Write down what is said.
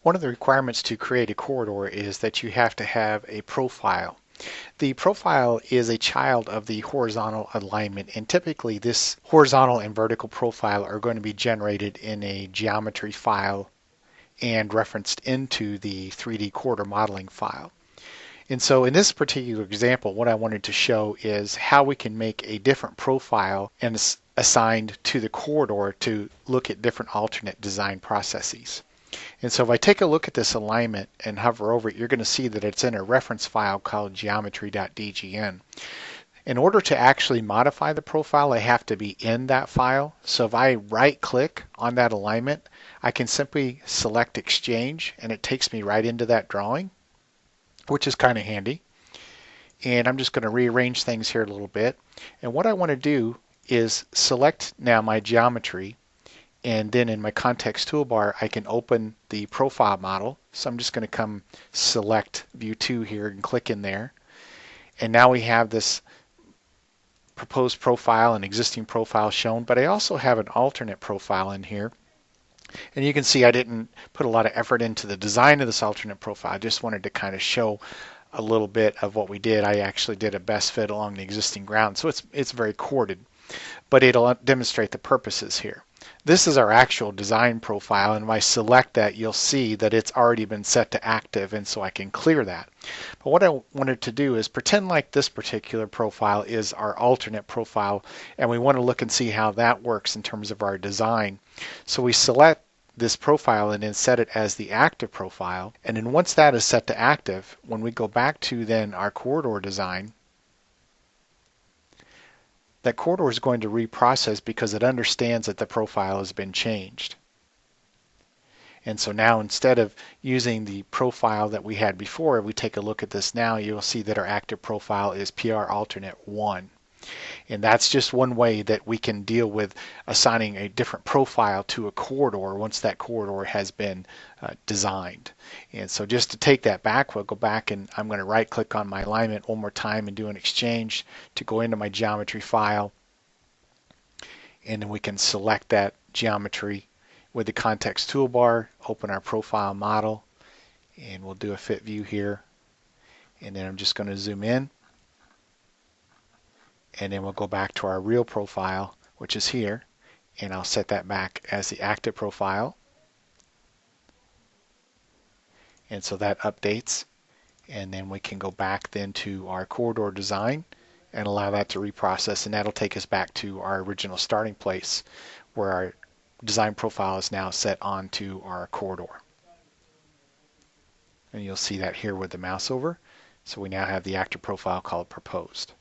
One of the requirements to create a corridor is that you have to have a profile. The profile is a child of the horizontal alignment, and typically this horizontal and vertical profile are going to be generated in a geometry file and referenced into the 3D corridor modeling file. And so in this particular example, what I wanted to show is how we can make a different profile and assigned to the corridor to look at different alternate design processes. And so if I take a look at this alignment and hover over it, you're going to see that it's in a reference file called geometry.dgn. In order to actually modify the profile, I have to be in that file. So if I right click on that alignment, I can simply select exchange and it takes me right into that drawing, which is kind of handy. And I'm just going to rearrange things here a little bit. And what I want to do is select now my geometry, and then in my context toolbar I can open the profile model. So I'm just going to come select view 2 here and click in there. And now we have this proposed profile and existing profile shown, but I also have an alternate profile in here. And you can see I didn't put a lot of effort into the design of this alternate profile. I just wanted to kind of show a little bit of what we did. I actually did a best fit along the existing ground, so it's very chorded, but it'll demonstrate the purposes here. This is our actual design profile, and if I select that, you'll see that it's already been set to active, and so I can clear that. But what I wanted to do is pretend like this particular profile is our alternate profile, and we want to look and see how that works in terms of our design. So we select this profile and then set it as the active profile, and then once that is set to active, when we go back to then our corridor design, that corridor is going to reprocess because it understands that the profile has been changed. And so now instead of using the profile that we had before, if we take a look at this now, you'll see that our active profile is PR alternate 1. And that's just one way that we can deal with assigning a different profile to a corridor once that corridor has been designed. And so just to take that back, we'll go back and I'm going to right click on my alignment one more time and do an exchange to go into my geometry file. And then we can select that geometry with the context toolbar, open our profile model, and we'll do a fit view here. And then I'm just going to zoom in. And then we'll go back to our real profile, which is here, and I'll set that back as the active profile. And so that updates, and then we can go back then to our corridor design and allow that to reprocess, and that'll take us back to our original starting place where our design profile is now set onto our corridor. And you'll see that here with the mouse over. So we now have the active profile called proposed.